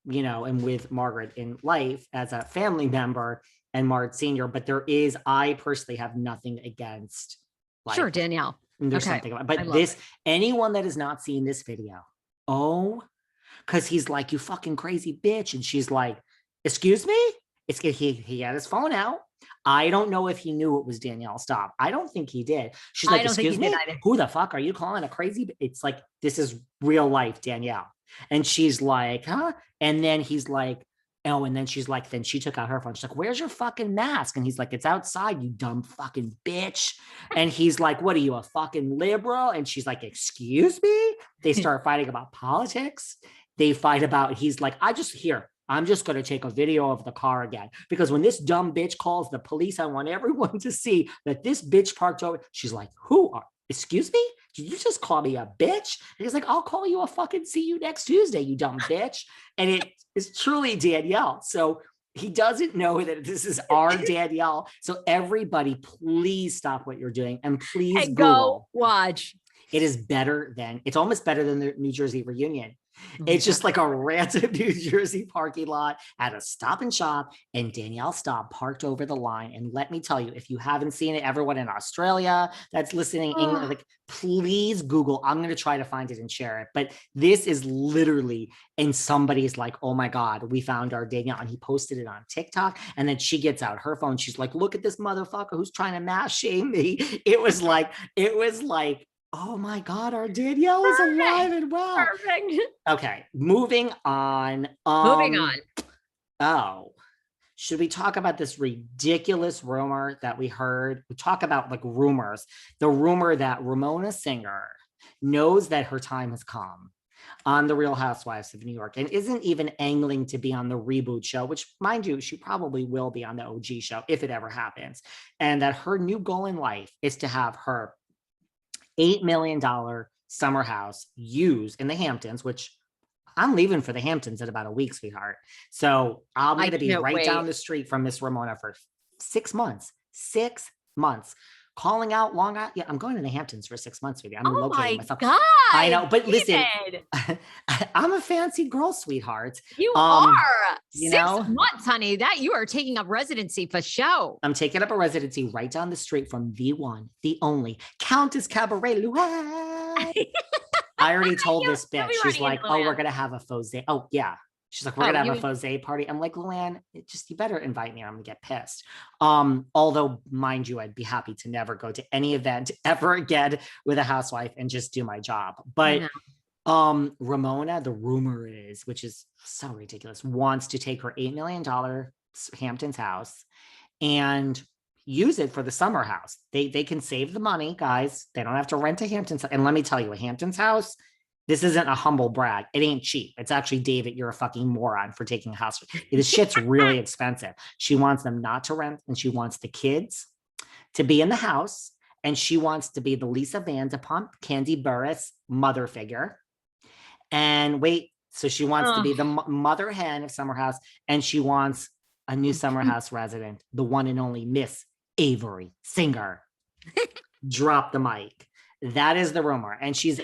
and with Margaret in life as a family member and Mart Senior, but I personally have nothing against Sure, Danielle. There's something about, but anyone that has not seen this video, because he's like, you fucking crazy bitch. And she's like, excuse me? He had his phone out. I don't know if he knew it was Danielle Staub. I don't think he did. She's like, excuse me? Who the fuck are you calling a crazy? It's like, this is real life Danielle. And she's like, huh? And then he's like, oh, and then she's like, then she took out her phone. She's like, where's your fucking mask? And he's like, it's outside, you dumb fucking bitch. And he's like, what are you, a fucking liberal? And she's like, excuse me? They start fighting about politics. They fight about, he's like, I'm just going to take a video of the car again. Because when this dumb bitch calls the police, I want everyone to see that this bitch parked over. She's like, excuse me? Did you just call me a bitch? And he's like, I'll call you a fucking see you next Tuesday, you dumb bitch. And it is truly Danielle. So he doesn't know that this is our Danielle. So everybody, please stop what you're doing. And please go watch. It's almost better than the New Jersey reunion. It's just like a random New Jersey parking lot at a Stop and Shop, and Danielle Staub parked over the line. And let me tell you, if you haven't seen it, everyone in Australia that's listening, like, please Google. I'm going to try to find it and share it. But this is literally, and somebody's like, oh my God, we found our Danielle. And he posted it on TikTok. And then she gets out her phone. She's like, look at this motherfucker who's trying to mass shame me. It was like, oh my God, our Danielle is alive and well. Perfect. Okay, moving on. Oh, should we talk about this ridiculous rumor that we heard? We talk about like rumors. The rumor that Ramona Singer knows that her time has come on the Real Housewives of New York and isn't even angling to be on the reboot show, which, mind you, she probably will be on the OG show if it ever happens. And that her new goal in life is to have her $8 million summer house used in the Hamptons, which I'm leaving for the Hamptons in about a week, sweetheart. So I'm going to be right down the street from Miss Ramona for 6 months. 6 months. Calling out long out. Yeah, I'm going to the Hamptons for 6 months, baby. I'm relocating myself. God, I know, but listen, I'm a fancy girl, sweetheart. You are. 6 months, honey. That you are taking up residency for show. I'm taking up a residency right down the street from the one, the only Countess Cabaret Luann. I already told this bitch. She's like, oh, we're gonna have a faux. Oh yeah. She's like, we're gonna have a faux party. I'm like, Luann, you better invite me or I'm gonna get pissed. Although, mind you, I'd be happy to never go to any event ever again with a housewife and just do my job. But Ramona, the rumor is, which is so ridiculous, wants to take her $8 million Hamptons house and use it for the summer house. They can save the money, guys. They don't have to rent a Hamptons. And let me tell you, a Hamptons house, this isn't a humble brag. It ain't cheap. It's actually, David, you're a fucking moron for taking a house. This shit's really expensive. She wants them not to rent, and she wants the kids to be in the house, and she wants to be the Lisa Vanderpump, Candy Burris mother figure. And so she wants to be the mother hen of Summer House, and she wants a new Summer House resident, the one and only Miss Avery Singer. Drop the mic. That is the rumor. And she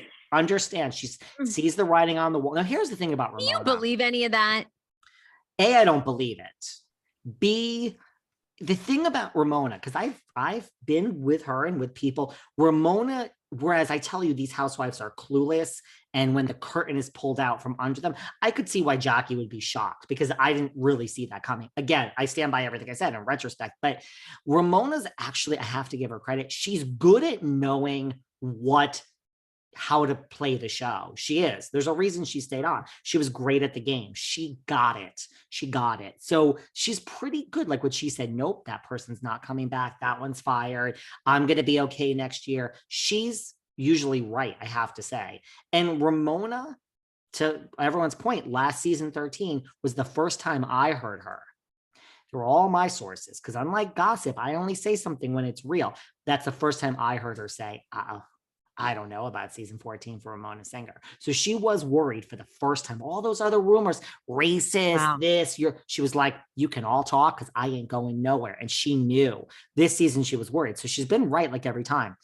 sees the writing on the wall. Now, here's the thing about Ramona. Do you believe any of that? A, I don't believe it. B, the thing about Ramona, because I've been with her and with people, Ramona, whereas I tell you these housewives are clueless, and when the curtain is pulled out from under them, I could see why Jackie would be shocked, because I didn't really see that coming. Again, I stand by everything I said in retrospect, but Ramona's actually, I have to give her credit, she's good at knowing how to play the show. She is. There's a reason she stayed on. She was great at the game. She got it. So she's pretty good. Like what she said, nope, that person's not coming back. That one's fired. I'm going to be okay next year. She's usually right, I have to say. And Ramona, to everyone's point, last season 13 was the first time I heard her. Through all my sources, because unlike gossip, I only say something when it's real. That's the first time I heard her say, I don't know about season 14 for Ramona Singer. So she was worried for the first time. All those other rumors, racist, she was like, you can all talk because I ain't going nowhere. And she knew this season she was worried. So she's been right like every time.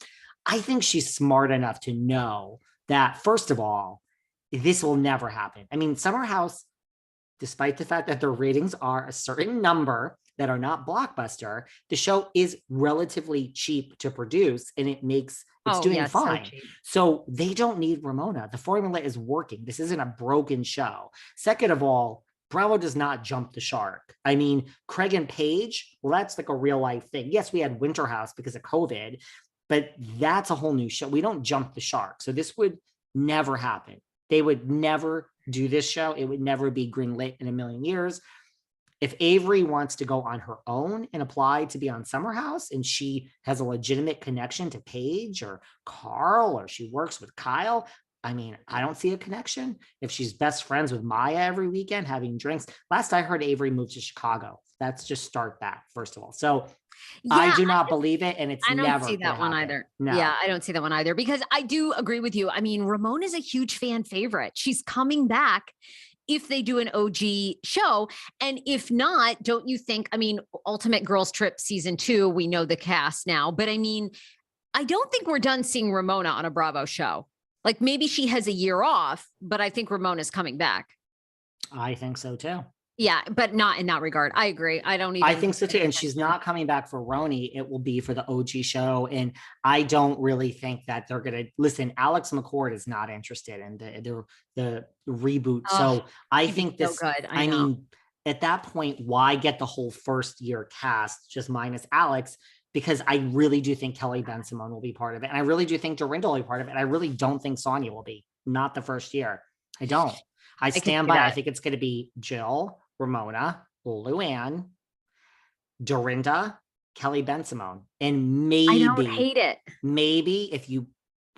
I think she's smart enough to know that, first of all, this will never happen. I mean, Summer House, despite the fact that their ratings are a certain number that are not blockbuster, the show is relatively cheap to produce and it's doing fine. So they don't need Ramona. The formula is working. This isn't a broken show. Second of all, Bravo does not jump the shark. I mean, Craig and Paige, well, that's like a real life thing. Yes, we had Winter House because of COVID, but that's a whole new show. We don't jump the shark. So this would never happen. They would never do this show. It would never be greenlit in a million years. If Avery wants to go on her own and apply to be on Summer House and she has a legitimate connection to Paige or Carl, or she works with Kyle, I mean, I don't see a connection. If she's best friends with Maya every weekend having drinks. Last I heard, Avery moved to Chicago. Let's just start that, first of all. So I do not believe it. And it's never. I don't see that one either. No. Yeah, I don't see that one either, because I do agree with you. I mean, Ramona's a huge fan favorite. She's coming back if they do an OG show. And if not, don't you think, I mean, Ultimate Girls Trip season 2, we know the cast now, but I mean, I don't think we're done seeing Ramona on a Bravo show. Like maybe she has a year off, but I think Ramona's coming back. I think so too. Yeah, but not in that regard. I agree. I think so too. And she's not coming back for RHONJ. It will be for the OG show. And I don't really think that they're going to listen. Alex McCord is not interested in the reboot. Oh, so I think this, so good. I mean, at that point, why get the whole first year cast just minus Alex? Because I really do think Kelly Ben-Simone will be part of it. And I really do think Dorinda will be part of it. And I really don't think Sonia will be. Not the first year. I don't. I stand by. I think it's going to be Jill, Ramona, Luann, Dorinda, Kelly Ben-Simone. And maybe. I don't hate it. Maybe if you.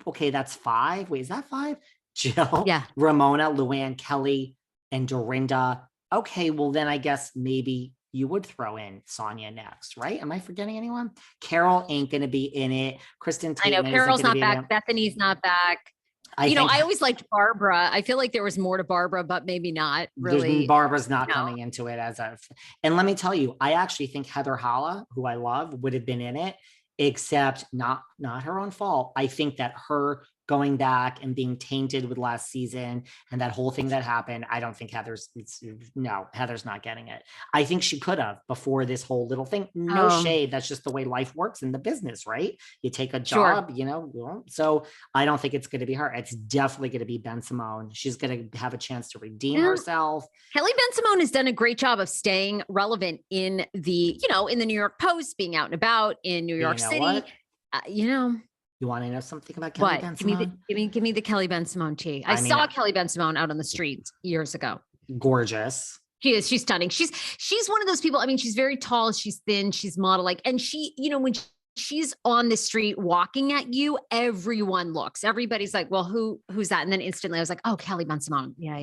Okay, that's 5. Wait, is that 5? Jill, Ramona, Luann, Kelly, and Dorinda. Okay, well then I guess maybe you would throw in Sonia next, right? Am I forgetting anyone? Carol ain't going to be in it. Kristen Tate, I know Carol's not back. Bethany's not back. I always liked Barbara. I feel like there was more to Barbara, but maybe not really. Barbara's not coming into it and let me tell you, I actually think Heather Halla, who I love, would have been in it, except not her own fault. I think that her going back and being tainted with last season and that whole thing that happened, I don't think Heather's not getting it. I think she could have before this whole little thing. No shade. That's just the way life works in the business, right? You take a job, so I don't think it's going to be her. It's definitely going to be Ben-Simone. She's going to have a chance to redeem herself. Kelly Ben-Simone has done a great job of staying relevant in the, in the New York Post, being out and about in New York City. You want to know something about Kelly Ben-Simone? Give me the Kelly Ben-Simone tea. I saw Kelly Ben-Simone out on the streets years ago. Gorgeous. She is. She's stunning. She's one of those people. I mean, she's very tall. She's thin. She's model-like. And she, when she's on the street walking at you, everyone looks. Everybody's like, well, who's that? And then instantly I was like, oh, Kelly Ben-Simone. Yeah.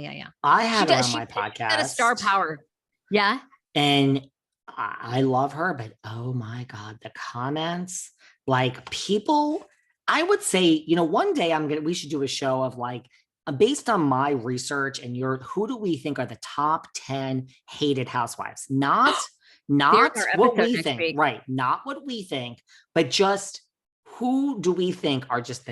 I had her on my podcast. She had a star power. Yeah. And I love her, but oh my God, the comments, like people... I would say, one day we should do a show of like, based on my research and who do we think are the top 10 hated housewives? Not what we think, right? Not what we think, but just who do we think are just the